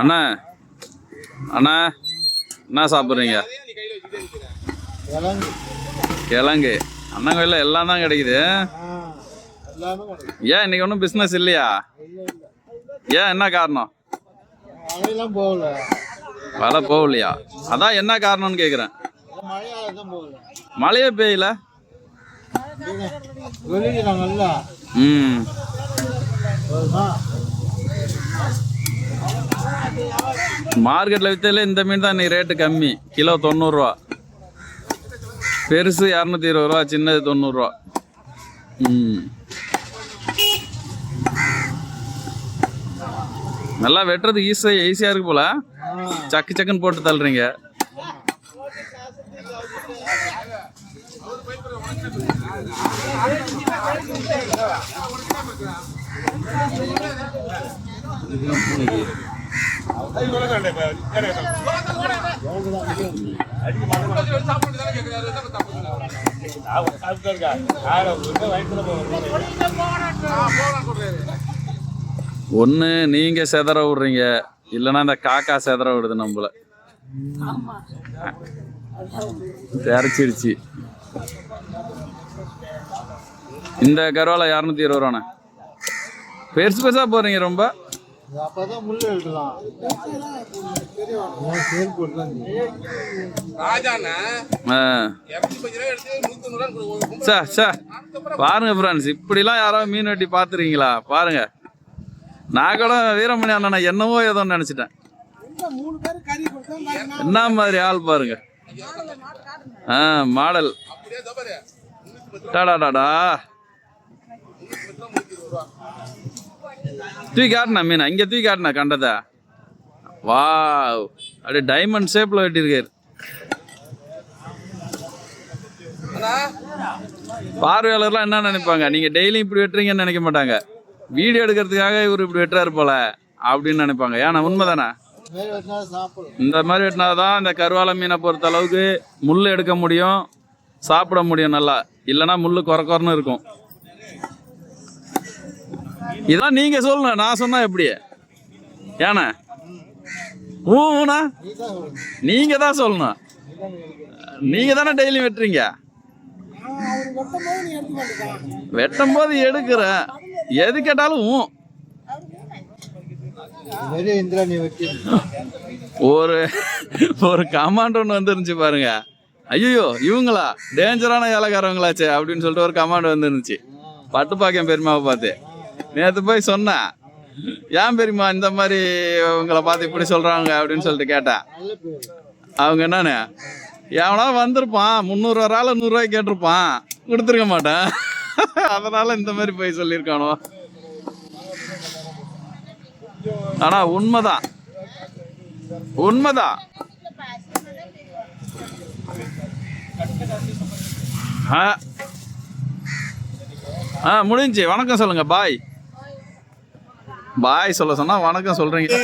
அண்ணா அண்ணா என்ன சாப்பிட்றீங்க? கிழங்கு. அண்ணன் கோயிலில் எல்லாம் தான் கிடைக்குது. ஏன் இன்னைக்கு ஒன்றும் பிஸ்னஸ் இல்லையா? ஏன் என்ன காரணம்? வலை போகலையா? அதான் என்ன காரணம்னு கேட்குறேன். மழையே பெய்யல. மார்க்கெட்டில் வித்தாலே இந்த மீன் தான் இன்னைக்கு ரேட்டு கம்மி. கிலோ 90 ரூபா, பெருசு 220 ரூபா, சின்னது 90 ரூபா. நல்லா வெட்டுறது ஈஸியாக இருக்கு போல. சக்கு சக்குன்னு போட்டு தள்ளுறீங்க. ஒன்று நீங்க செதற விடுறீங்க, இல்லைன்னா இந்த காக்கா செதற விடுது நம்மள. தெரிச்சிருச்சு. இந்த கருவாலை 220 ரூபாண்ணே. பெருசு பெருசா போறீங்க ரொம்ப. பாருங்க ஃப்ரெண்ட்ஸ், இப்படிலாம் யாராவது மீன் வெட்டி பாத்துருக்கீங்களா? பாருங்க. நான் கூட வீரமணி அண்ணா என்னவோ ஏதோ நினைச்சிட்டேன். என்ன மாதிரி ஆள் பாருங்க. மாடல். டாடாடாடா தூக்கி காட்டினா மீன். இங்க தூக்கி காட்டினா கண்டதா. வா, அப்படியே டைமண்ட் ஷேப்ல வெட்டியிருக்காரு. பார்வையாளர்லாம் என்ன நினைப்பாங்க, நீங்க டெய்லியும் இப்படி வெட்டுறீங்கன்னு நினைக்க மாட்டாங்க. வீடியோ எடுக்கிறதுக்காக இவர் இப்படி வெட்டுறாரு போல அப்படின்னு நினைப்பாங்க. ஏன்னா உண்மைதானே? இந்த மாதிரி வெட்டினாதான் இந்த கருவாலை மீனை பொறுத்த அளவுக்கு முள் எடுக்க முடியும், சாப்பிட முடியும் நல்லா. இல்லைன்னா முள் குறன்னு இருக்கும். இதெல்லாம் நீங்க சொல்லணும், நான் சொன்னா எப்படி? ஏன்னா ஊனா நீங்க தான் சொல்லணும். நீங்க தானே டெய்லி வெட்டுறீங்க. வெட்டும் போது எடுக்கிற எது கேட்டாலும் ஒரு கமாண்ட் ஒன்று வந்துருந்துச்சு பாருங்க. ஐயோ இவங்களா டேஞ்சரான ஏலக்காரவங்களாச்சே அப்படின்னு சொல்லிட்டு ஒரு கமாண்ட் வந்துருந்துச்சு. பட்டுப்பாக்கம் பெரியமாவை பார்த்து நேற்று போய் சொன்னேன், ஏன் பெரியமா இந்த மாதிரி உங்களை பார்த்து இப்படி சொல்றாங்க அப்படின்னு சொல்லிட்டு கேட்டேன். அவங்க என்னன்னு, எவனா வந்திருப்பான் 300 ரூபாய் 100 ரூபாய் கேட்டிருப்பான், கொடுத்துருக்க மாட்டேன், அதனால இந்த மாதிரி போய் சொல்லியிருக்கானோ. ஆனா உண்மைதான், உண்மைதான். முடிஞ்சு. வணக்கம் சொல்லுங்க. பாய் பாய் சொல்ல சொன்னா வணக்கம் சொல்றீங்க.